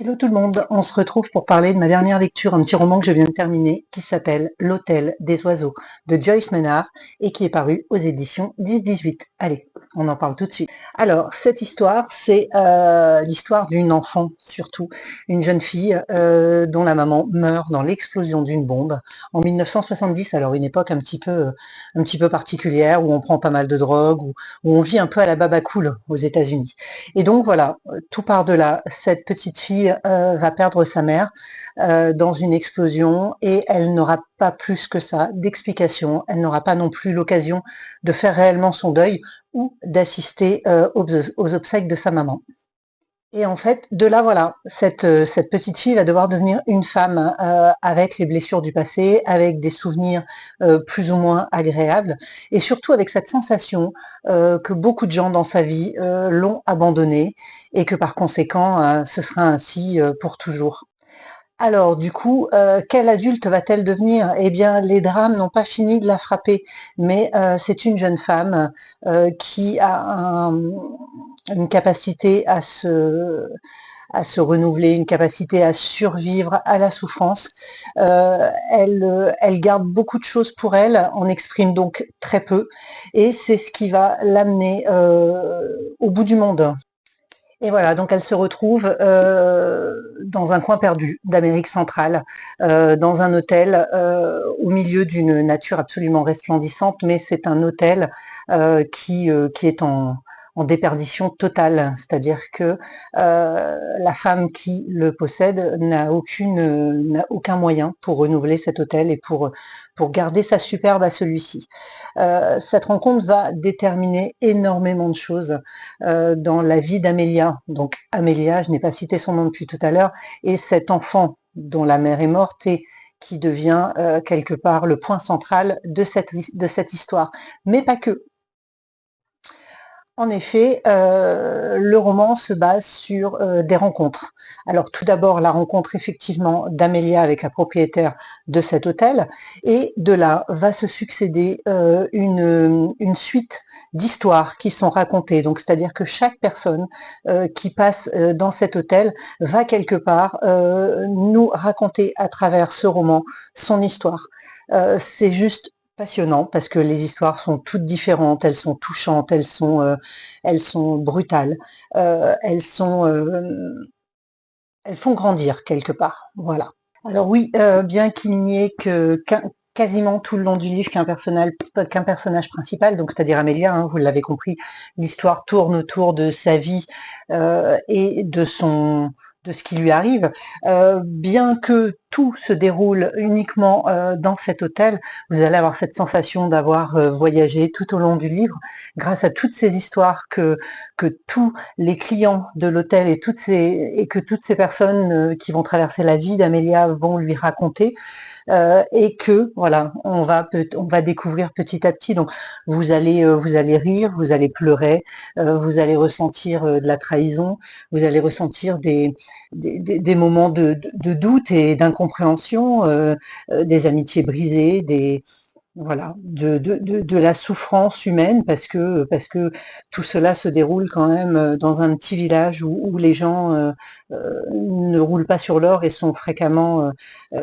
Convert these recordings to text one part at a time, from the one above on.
Hello tout le monde, on se retrouve pour parler de ma dernière lecture, un petit roman que je viens de terminer qui s'appelle L'Hôtel des Oiseaux de Joyce Maynard et qui est paru aux éditions 10-18. Allez, on en parle tout de suite. Alors, cette histoire, c'est l'histoire d'une enfant surtout, une jeune fille dont la maman meurt dans l'explosion d'une bombe en 1970, alors une époque un petit peu particulière où on prend pas mal de drogue, où on vit un peu à la baba cool aux États-Unis. Et donc voilà, tout part de là. Cette petite fille va perdre sa mère dans une explosion et elle n'aura pas plus que ça d'explication. Elle n'aura pas non plus l'occasion de faire réellement son deuil ou d'assister aux obsèques de sa maman. Et en fait, de là, voilà, cette petite fille va devoir devenir une femme avec les blessures du passé, avec des souvenirs plus ou moins agréables, et surtout avec cette sensation que beaucoup de gens dans sa vie l'ont abandonnée, et que par conséquent, ce sera ainsi pour toujours. Alors du coup, quelle adulte va-t-elle devenir? Eh bien, les drames n'ont pas fini de la frapper, mais c'est une jeune femme qui a une capacité à se renouveler, une capacité à survivre à la souffrance. Elle garde beaucoup de choses pour elle, en exprime donc très peu, et c'est ce qui va l'amener au bout du monde. Et voilà, donc elle se retrouve dans un coin perdu d'Amérique centrale, dans un hôtel au milieu d'une nature absolument resplendissante, mais c'est un hôtel qui est en déperdition totale, c'est-à-dire que la femme qui le possède n'a aucun moyen pour renouveler cet hôtel et pour garder sa superbe à celui-ci. Cette rencontre va déterminer énormément de choses dans la vie d'Amélia. Donc Amélia, je n'ai pas cité son nom depuis tout à l'heure, et cet enfant dont la mère est morte et qui devient quelque part le point central de cette histoire. Mais pas que. En effet, le roman se base sur des rencontres. Alors tout d'abord la rencontre effectivement d'Amélia avec la propriétaire de cet hôtel, et de là va se succéder une suite d'histoires qui sont racontées. Donc c'est-à-dire que chaque personne qui passe dans cet hôtel va quelque part nous raconter à travers ce roman son histoire. C'est juste passionnant parce que les histoires sont toutes différentes, elles sont touchantes, elles sont brutales, elles sont, elles font grandir quelque part. Voilà. Alors oui, bien qu'il n'y ait quasiment tout le long du livre qu'un personnage principal, donc c'est-à-dire Amélia, hein, vous l'avez compris, l'histoire tourne autour de sa vie et de ce qui lui arrive. Bien que tout se déroule uniquement dans cet hôtel, vous allez avoir cette sensation d'avoir voyagé tout au long du livre, grâce à toutes ces histoires que tous les clients de l'hôtel et que toutes ces personnes qui vont traverser la vie d'Amélia vont lui raconter, et que voilà, on va découvrir petit à petit. Donc vous allez rire, vous allez pleurer, vous allez ressentir de la trahison, vous allez ressentir des moments de doute et d'incompréhension, des amitiés brisées, voilà, de la souffrance humaine, parce que tout cela se déroule quand même dans un petit village où les gens ne roulent pas sur l'or et sont fréquemment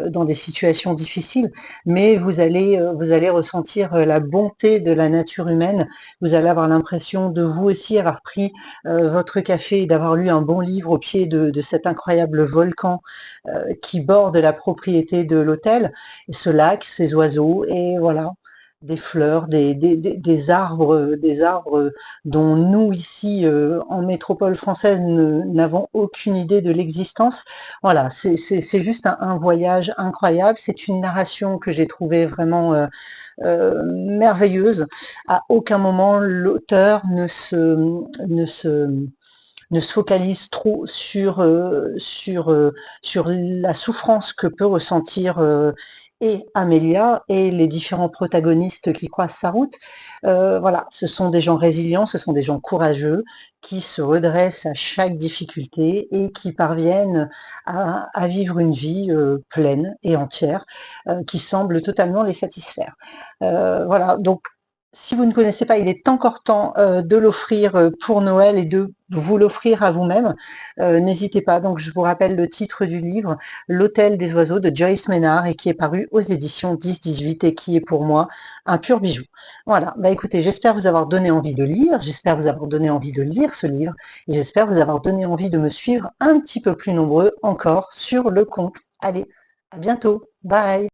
dans des situations difficiles. Mais vous allez ressentir la bonté de la nature humaine. Vous allez avoir l'impression de vous aussi avoir pris votre café et d'avoir lu un bon livre au pied de cet incroyable volcan qui borde la propriété de l'hôtel, et ce lac, ces oiseaux, et voilà, des fleurs, des arbres dont nous ici en métropole française n'avons aucune idée de l'existence. Voilà, c'est juste un voyage incroyable. C'est une narration que j'ai trouvée vraiment merveilleuse. À aucun moment l'auteur ne se focalise trop sur la souffrance que peut ressentir et Amélia et les différents protagonistes qui croisent sa route. Voilà, ce sont des gens résilients, ce sont des gens courageux qui se redressent à chaque difficulté et qui parviennent à vivre une vie pleine et entière qui semble totalement les satisfaire. Voilà, donc si vous ne connaissez pas, il est encore temps de l'offrir pour Noël et de vous l'offrir à vous-même, n'hésitez pas. Donc je vous rappelle le titre du livre, L'Hôtel des Oiseaux de Joyce Maynard, et qui est paru aux éditions 10-18 et qui est pour moi un pur bijou. Voilà, bah écoutez, j'espère vous avoir donné envie de lire, j'espère vous avoir donné envie de lire ce livre, et j'espère vous avoir donné envie de me suivre un petit peu plus nombreux encore sur le compte. Allez, à bientôt, bye!